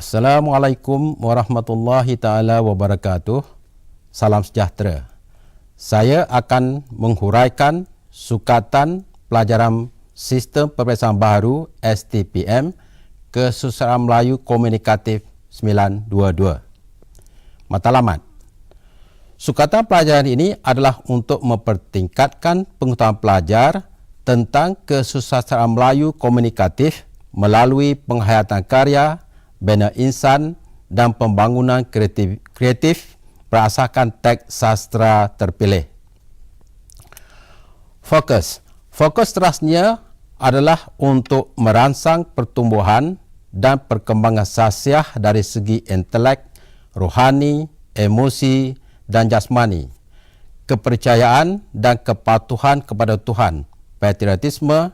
Assalamualaikum warahmatullahi taala wabarakatuh. Salam sejahtera. Saya akan menghuraikan sukatan pelajaran Sistem Peperiksaan Baharu STPM Kesusastraan Melayu Komunikatif 922. Matlamat. Sukatan pelajaran ini adalah untuk mempertingkatkan pengetahuan pelajar tentang kesusastraan Melayu komunikatif melalui penghayatan karya, bina insan dan pembangunan kreatif berasaskan teks sastra terpilih. Fokus terasnya adalah untuk merangsang pertumbuhan dan perkembangan sasiah dari segi intelek, rohani, emosi dan jasmani, kepercayaan dan kepatuhan kepada Tuhan, patriotisme,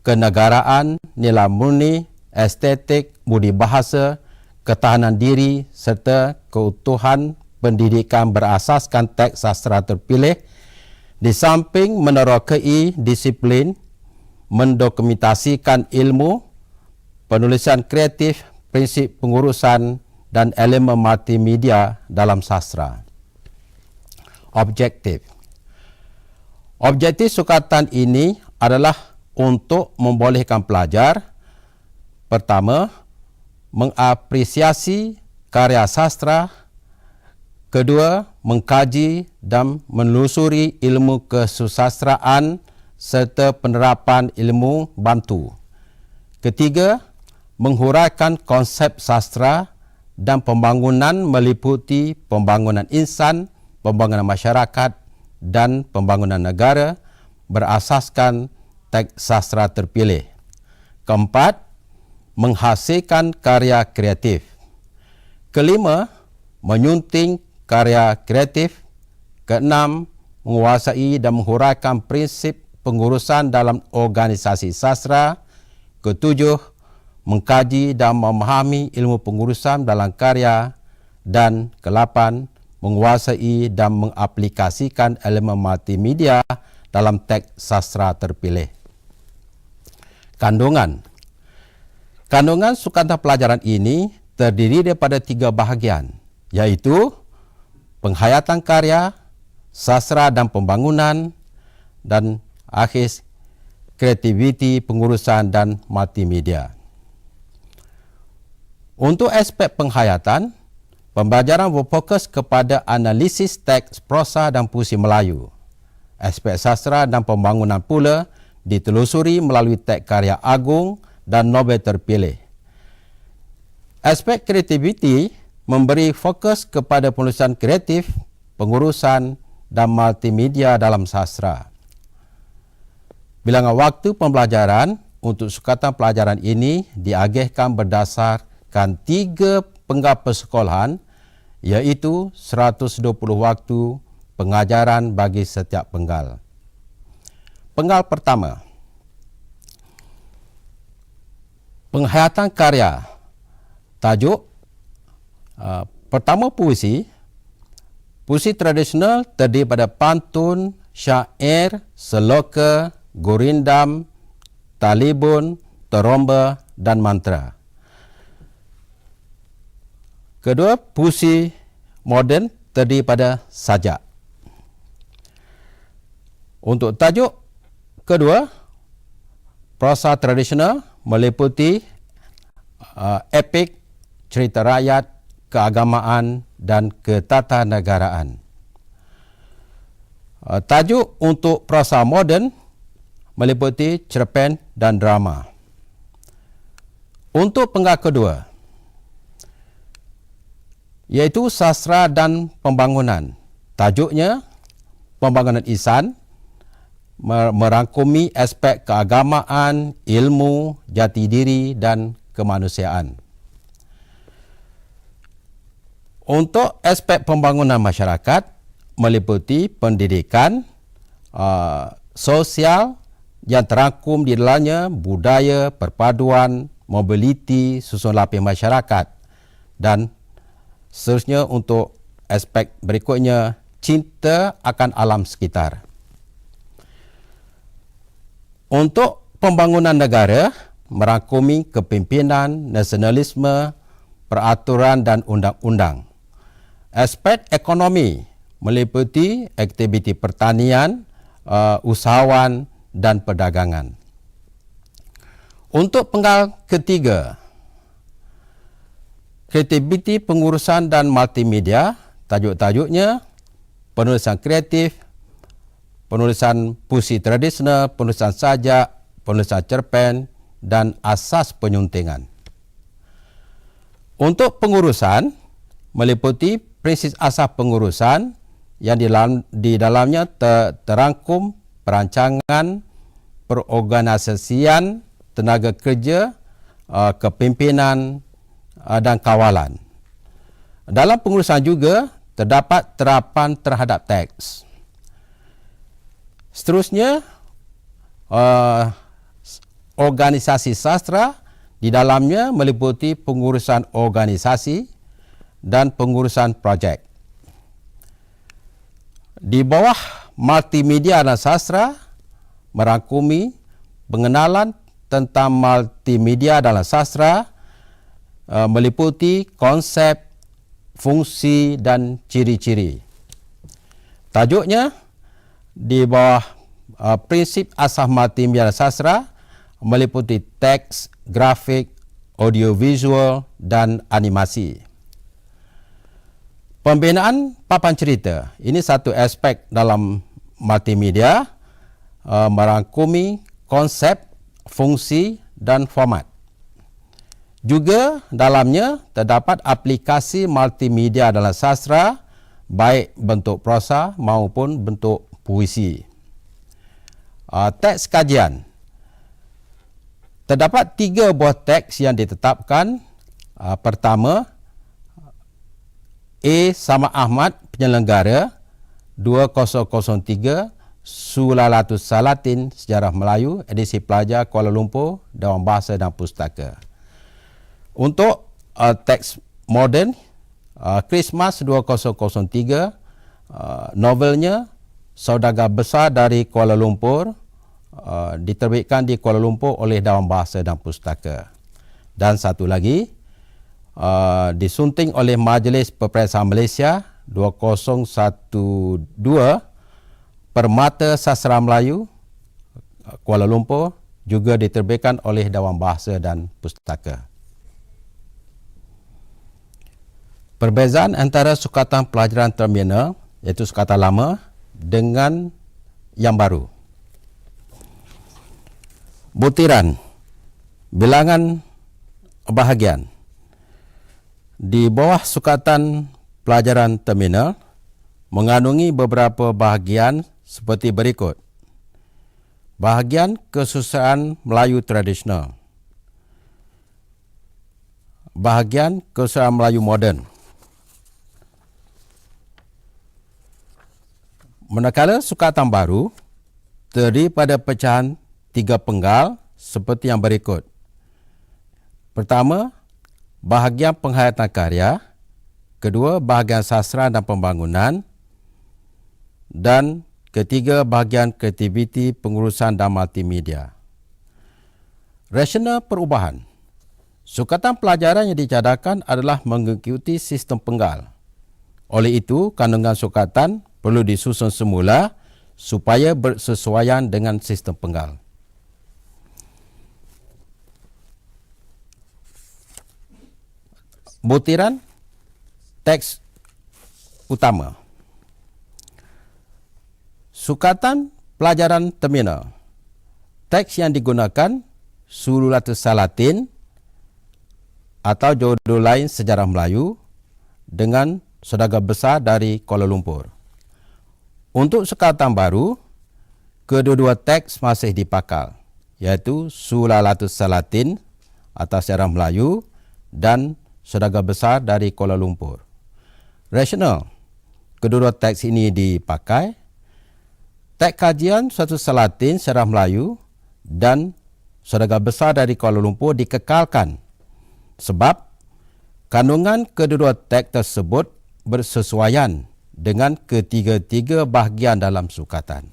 kenegaraan, nilai murni, estetik, budi bahasa, ketahanan diri serta keutuhan pendidikan berasaskan teks sastra terpilih di samping menerokai disiplin mendokumentasikan ilmu, penulisan kreatif, prinsip pengurusan dan elemen multimedia dalam sastra. Objektif sukatan ini adalah untuk membolehkan pelajar pertama, mengapresiasi karya sastra. Kedua, mengkaji dan menelusuri ilmu kesusastraan serta penerapan ilmu bantu. Ketiga, menghuraikan konsep sastra dan pembangunan meliputi pembangunan insan, pembangunan masyarakat dan pembangunan negara berasaskan teks sastra terpilih. Keempat, menghasilkan karya kreatif. Kelima, menyunting karya kreatif. Keenam, menguasai dan menghuraikan prinsip pengurusan dalam organisasi sastra. Ketujuh, mengkaji dan memahami ilmu pengurusan dalam karya. Dan kelapan, menguasai dan mengaplikasikan elemen multimedia dalam teks sastra terpilih. Kandungan sukatan pelajaran ini terdiri daripada 3 bahagian, iaitu penghayatan karya, sastra dan pembangunan, dan akhir kreativiti pengurusan dan multimedia. Untuk aspek penghayatan, pembelajaran berfokus kepada analisis teks prosa dan puisi Melayu. Aspek sastra dan pembangunan pula ditelusuri melalui teks karya agung dan Nobel terpilih. Aspek kreativiti memberi fokus kepada penulisan kreatif, pengurusan dan multimedia dalam sastra. Bilangan waktu pembelajaran untuk sukatan pelajaran ini diagihkan berdasarkan 3 penggal persekolahan, iaitu 120 waktu pengajaran bagi setiap penggal. Penggal pertama, penghayatan karya. Tajuk pertama puisi. Puisi tradisional terdiri pada pantun, syair, seloka, gurindam, talibun, teromba dan mantra. Kedua, puisi moden terdiri pada sajak. Untuk tajuk kedua, prosa tradisional meliputi epik, cerita rakyat, keagamaan dan ketatanegaraan. Tajuk untuk prosa moden meliputi cerpen dan drama. Untuk penggal kedua, iaitu sastra dan pembangunan. Tajuknya pembangunan insan, merangkumi aspek keagamaan, ilmu, jati diri dan kemanusiaan. Untuk aspek pembangunan masyarakat meliputi pendidikan, sosial yang terangkum di dalamnya budaya, perpaduan, mobiliti, susun lapis masyarakat dan seterusnya. Untuk aspek berikutnya, cinta akan alam sekitar. Untuk pembangunan negara merangkumi kepimpinan, nasionalisme, peraturan dan undang-undang. Aspek ekonomi meliputi aktiviti pertanian, usahawan dan perdagangan. Untuk penggal ketiga, kreativiti pengurusan dan multimedia, tajuk-tajuknya penulisan kreatif, penulisan puisi tradisional, penulisan sajak, penulisan cerpen dan asas penyuntingan. Untuk pengurusan meliputi prinsip asas pengurusan yang di dalamnya terangkum perancangan, perorganisasian, tenaga kerja, kepimpinan dan kawalan. Dalam pengurusan juga terdapat terapan terhadap teks. Seterusnya, organisasi sastra di dalamnya meliputi pengurusan organisasi dan pengurusan projek. Di bawah multimedia dan sastra merangkumi pengenalan tentang multimedia dalam sastra, meliputi konsep, fungsi dan ciri-ciri. Tajuknya di bawah prinsip asas multimedia dan sastra meliputi teks, grafik, audiovisual dan animasi. Pembinaan papan cerita, ini satu aspek dalam multimedia, merangkumi konsep, fungsi dan format. Juga dalamnya terdapat aplikasi multimedia dalam sastra, baik bentuk prosa maupun bentuk puisi. Teks kajian. Terdapat 3 buah teks yang ditetapkan. Pertama, A. Samad Ahmad, penyelenggara 2003 Sulalatus Salatin Sejarah Melayu, edisi pelajar Kuala Lumpur, Dewan Bahasa dan Pustaka. Untuk teks moden, Christmas 2003, novelnya Saudagar Besar dari Kuala Lumpur, diterbitkan di Kuala Lumpur oleh Dewan Bahasa dan Pustaka. Dan satu lagi, disunting oleh Majlis Perperiksaan Malaysia 2012, Permata Sastra Melayu Kuala Lumpur, juga diterbitkan oleh Dewan Bahasa dan Pustaka. Perbezaan antara sukatan pelajaran terminal, iaitu sukatan lama, dengan yang baru. Butiran, bilangan bahagian. Di bawah sukatan pelajaran terminal mengandungi beberapa bahagian seperti berikut. Bahagian kesusahan Melayu tradisional. Bahagian kesusahan Melayu moden. Manakala sukatan baru terdiri pada pecahan 3 penggal seperti yang berikut. Pertama, bahagian penghayatan karya. Kedua, bahagian sastra dan pembangunan. Dan ketiga, bahagian kreativiti, pengurusan dan multimedia. Rasional perubahan. Sukatan pelajaran yang dicadangkan adalah mengikuti sistem penggal. Oleh itu, kandungan sukatan perlu disusun semula supaya bersesuaian dengan sistem penggal. Butiran teks utama. Sukatan pelajaran terminal. Teks yang digunakan Sulalatus Salatin atau judul lain Sejarah Melayu dengan Saudagar Besar dari Kuala Lumpur. Untuk sukatan baru, kedua-dua teks masih dipakai, iaitu Sulalatus Salatin atau Sejarah Melayu dan Saudagar Besar dari Kuala Lumpur. Rasional, kedua-dua teks ini dipakai. Teks kajian Sulalatus Salatin Sejarah Melayu dan Saudagar Besar dari Kuala Lumpur dikekalkan sebab kandungan kedua-dua teks tersebut bersesuaian dengan ketiga-tiga bahagian dalam sukatan.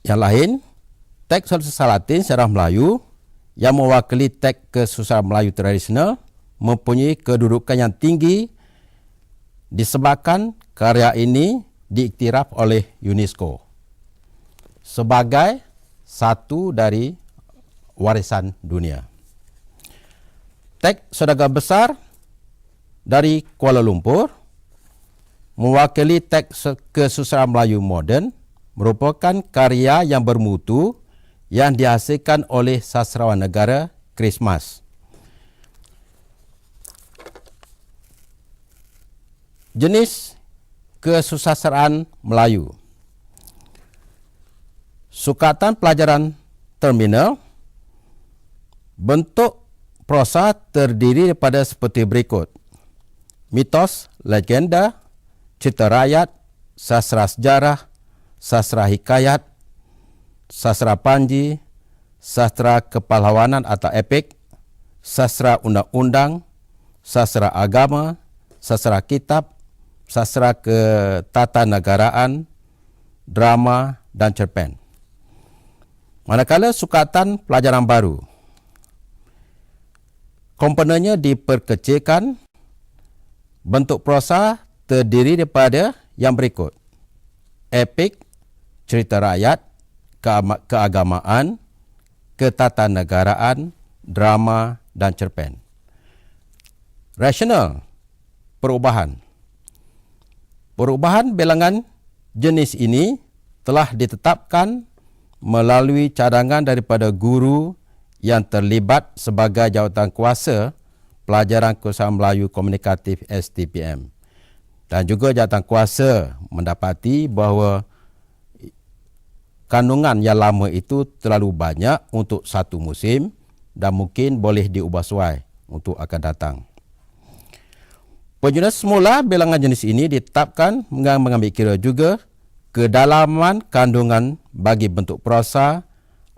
Yang lain, teks Sulalatus Salatin Sejarah Melayu yang mewakili teks kesusahan Melayu tradisional mempunyai kedudukan yang tinggi disebabkan karya ini diiktiraf oleh UNESCO sebagai satu dari warisan dunia. Teks Saudagar Besar dari Kuala Lumpur mewakili teks kesusahan Melayu moden merupakan karya yang bermutu yang dihasilkan oleh sastrawan negara Chris Mas. Jenis kesusastraan Melayu. Sukatan pelajaran terminal. Bentuk prosa terdiri daripada seperti berikut: mitos, legenda, cerita rakyat, sastra sejarah, sastra hikayat, sastra panji, sastra kepahlawanan atau epik, sastra undang-undang, sastra agama, sastra kitab, sastra ketatanegaraan, drama dan cerpen. Manakala sukatan pelajaran baru, komponennya diperkecilkan. Bentuk prosa terdiri daripada yang berikut: epik, cerita rakyat, keagamaan, ketatanegaraan, drama dan cerpen. Rasional, perubahan. Perubahan bilangan jenis ini telah ditetapkan melalui cadangan daripada guru yang terlibat sebagai jawatankuasa pelajaran kesusahan Melayu komunikatif STPM. Dan juga jawatankuasa mendapati bahawa kandungan yang lama itu terlalu banyak untuk satu musim dan mungkin boleh diubah suai untuk akan datang. Penjurus semula bilangan jenis ini ditetapkan mengambil kira juga kedalaman kandungan bagi bentuk prosa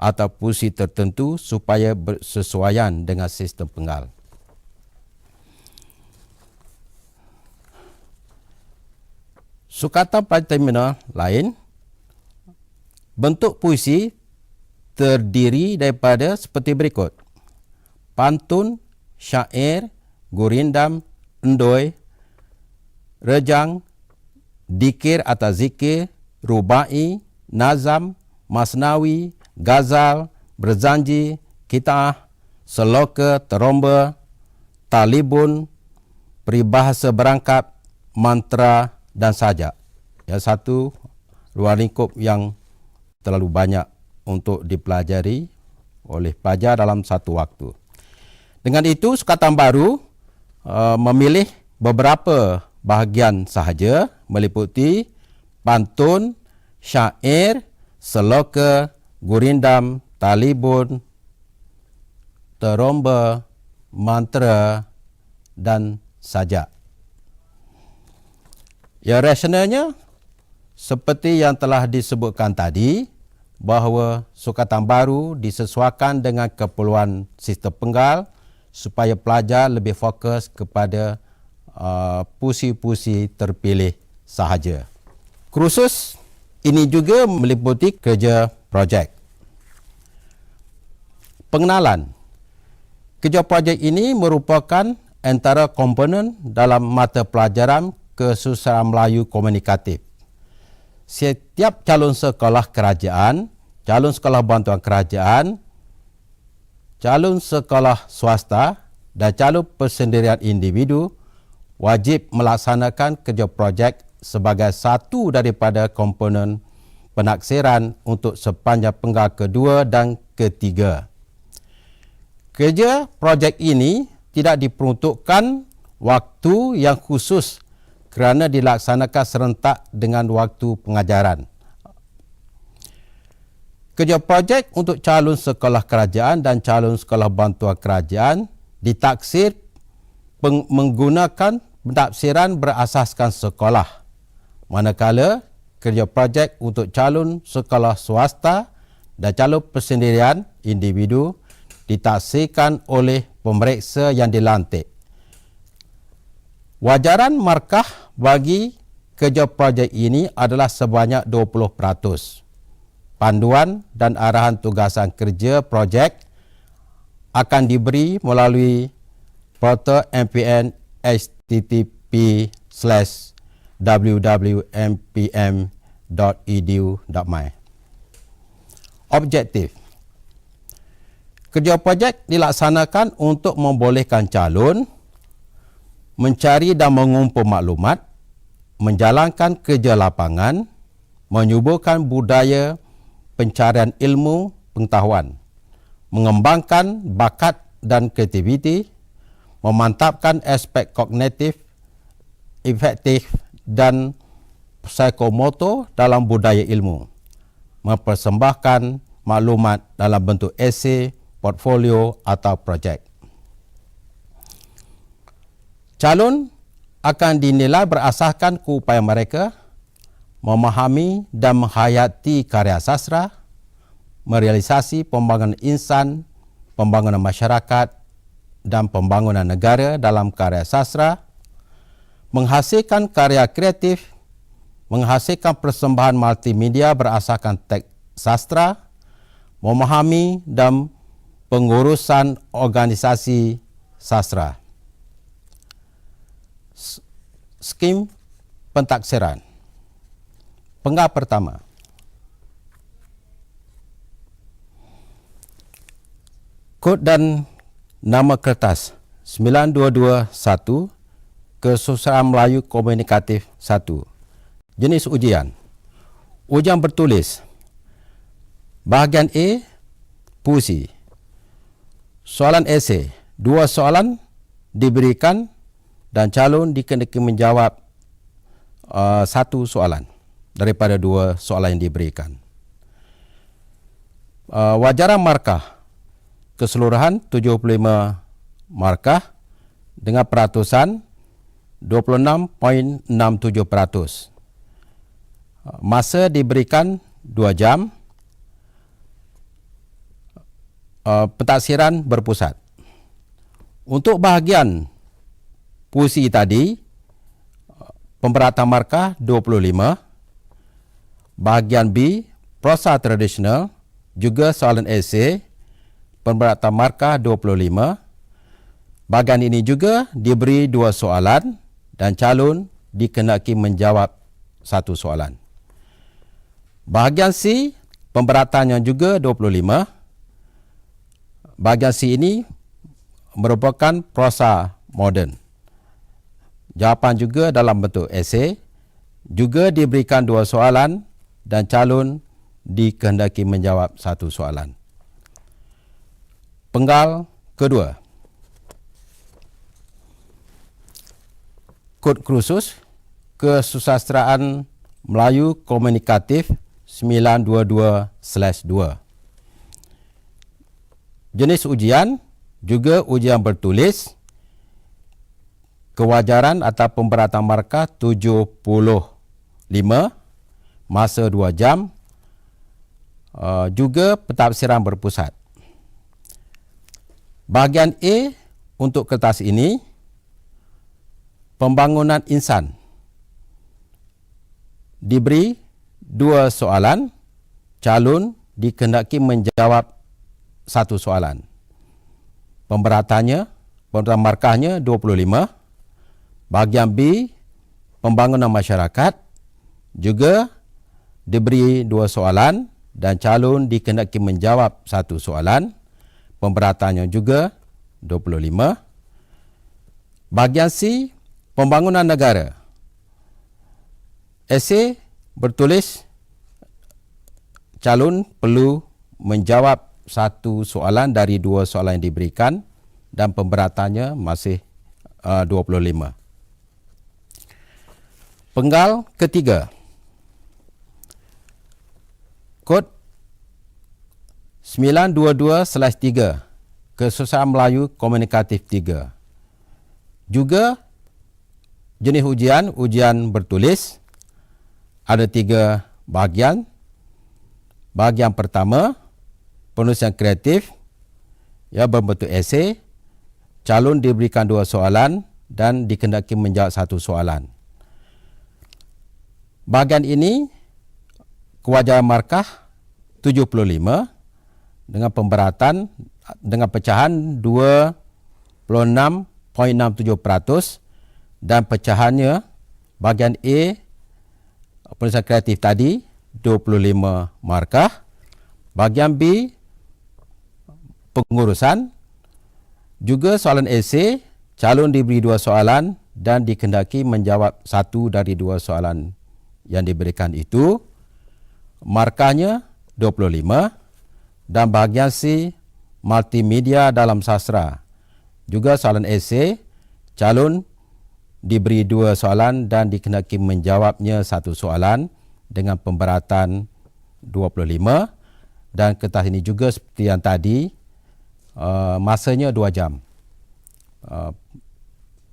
atau puisi tertentu supaya bersesuaian dengan sistem penggal. Sukatan pada terminal lain, bentuk puisi terdiri daripada seperti berikut: pantun, syair, gurindam, endoi, rejang, dikir atau zikir, rubai, nazam, masnawi, gazal, berzanji, kitah, seloka, teromba, talibun, peribahasa berangkap, mantra dan sajak. Yang satu luar lingkup yang terlalu banyak untuk dipelajari oleh pelajar dalam satu waktu. Dengan itu, sukatan baru memilih beberapa bahagian sahaja meliputi pantun, syair, seloka, gurindam, talibun, teromba, mantra dan sajak. Yang rasionalnya seperti yang telah disebutkan tadi, bahawa sukatan baru disesuaikan dengan keperluan sistem penggal supaya pelajar lebih fokus kepada puisi-puisi terpilih sahaja. Kursus ini juga meliputi kerja projek. Pengenalan. Kerja projek ini merupakan antara komponen dalam mata pelajaran kesusahan Melayu komunikatif. Setiap calon sekolah kerajaan, calon sekolah bantuan kerajaan, calon sekolah swasta dan calon persendirian individu wajib melaksanakan kerja projek sebagai satu daripada komponen penaksiran untuk sepanjang penggal kedua dan ketiga. Kerja projek ini tidak diperuntukkan waktu yang khusus kerana dilaksanakan serentak dengan waktu pengajaran. Kerja projek untuk calon sekolah kerajaan dan calon sekolah bantuan kerajaan ditaksir menggunakan pentafsiran berasaskan sekolah. Manakala kerja projek untuk calon sekolah swasta dan calon persendirian individu ditaksirkan oleh pemeriksa yang dilantik. Wajaran markah bagi kerja projek ini adalah sebanyak 20%. Panduan dan arahan tugasan kerja projek akan diberi melalui portal MPN http://www.mpm.edu.my. Objektif. Kerja projek dilaksanakan untuk membolehkan calon mencari dan mengumpul maklumat, menjalankan kerja lapangan, menyuburkan budaya pencarian ilmu pengetahuan, mengembangkan bakat dan kreativiti, memantapkan aspek kognitif, efektif dan psikomotor dalam budaya ilmu, mempersembahkan maklumat dalam bentuk esei, portfolio atau projek. Calon akan dinilai berasaskan keupayaan mereka memahami dan menghayati karya sastra, merealisasi pembangunan insan, pembangunan masyarakat dan pembangunan negara dalam karya sastra, menghasilkan karya kreatif, menghasilkan persembahan multimedia berasaskan teks sastra, memahami dan pengurusan organisasi sastra. Skim pentaksiran. Penggal pertama. Kod dan nama kertas 9221 Kesusahan Melayu Komunikatif 1. Jenis ujian. Ujian bertulis. Bahagian A, puisi. Soalan esei. 2 soalan diberikan dan calon dikenakan menjawab 1 soalan daripada 2 soalan yang diberikan. Wajaran markah keseluruhan 75 markah dengan peratusan 26.67%. Masa diberikan 2 jam. Pentaksiran berpusat. Untuk bahagian puisi tadi, pemberatan markah 25. Bahagian B, prosa tradisional, juga soalan esei, pemberatan markah 25. Bahagian ini juga diberi 2 soalan dan calon dikenaki menjawab 1 soalan. Bahagian C, pemberatannya juga 25. Bahagian C ini merupakan prosa moden. Jawapan juga dalam bentuk esei, juga diberikan 2 soalan dan calon dikehendaki menjawab 1 soalan. Penggal kedua. Kod khusus Kesusastraan Melayu Komunikatif 922/2. Jenis ujian juga ujian bertulis. Kewajaran atau pemberatan markah 75, masa 2 jam, juga pentafsiran berpusat. Bahagian A untuk kertas ini, pembangunan insan. Diberi 2 soalan, calon dikehendaki menjawab 1 soalan. Pemberatannya, pemberatan markahnya 25. Bahagian B, pembangunan masyarakat, juga diberi 2 soalan dan calon dikehendaki menjawab 1 soalan. Pemberatannya juga 25. Bahagian C, pembangunan negara. Esei bertulis, calon perlu menjawab 1 soalan dari 2 soalan yang diberikan dan pemberatannya masih 25. Penggal ketiga. Kod 922/3 Kesusahan Melayu Komunikatif 3. Juga jenis ujian, ujian bertulis. Ada 3 bahagian. Bahagian pertama, penulisan kreatif, berbentuk esei. Calon diberikan 2 soalan dan dikehendaki menjawab 1 soalan. Bahagian ini, kewajaran markah 75 dengan pemberatan dengan pecahan 26.67% dan pecahannya bahagian A penulisan kreatif tadi 25 markah, bahagian B pengurusan, juga soalan esei calon diberi 2 soalan dan dikehendaki menjawab 1 dari 2 soalan yang diberikan itu, markahnya 25, dan bahagian C multimedia dalam sastra, juga soalan esei calon diberi 2 soalan dan dikehendaki menjawabnya 1 soalan dengan pemberatan 25, dan kertas ini juga seperti yang tadi masanya 2 jam.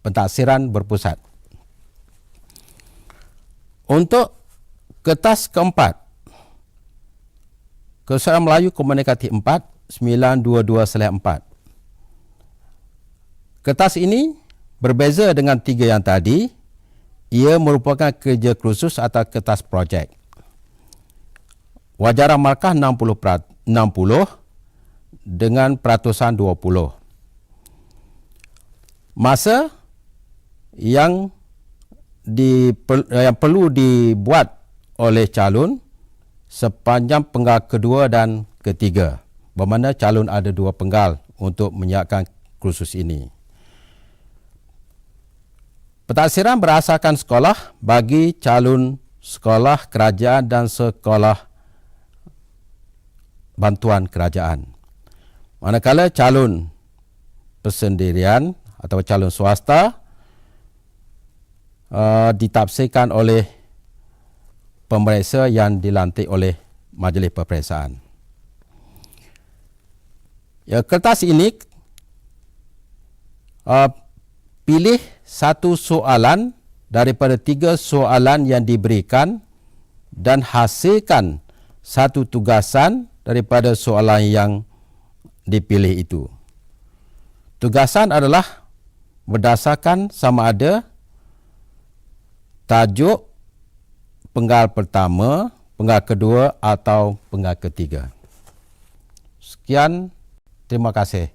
Pentaksiran berpusat. Untuk kertas keempat, Kesusahan Melayu Komunikatif 4 922/4. Kertas ini berbeza dengan 3 yang tadi. Ia merupakan kerja kursus atau kertas projek. Wajaran markah 60 dengan peratusan 20. Masa yang perlu dibuat oleh calon sepanjang penggal kedua dan ketiga, bermakna calon ada 2 penggal untuk menyiapkan kursus ini. Pentaksiran berasaskan sekolah bagi calon sekolah kerajaan dan sekolah bantuan kerajaan. Manakala calon persendirian atau calon swasta ditafsirkan oleh pemeriksa yang dilantik oleh Majlis Peperiksaan. Ya, kertas ini pilih 1 soalan daripada 3 soalan yang diberikan dan hasilkan 1 tugasan daripada soalan yang dipilih itu. Tugasan adalah berdasarkan sama ada tajuk penggal pertama, penggal kedua atau penggal ketiga. Sekian, terima kasih.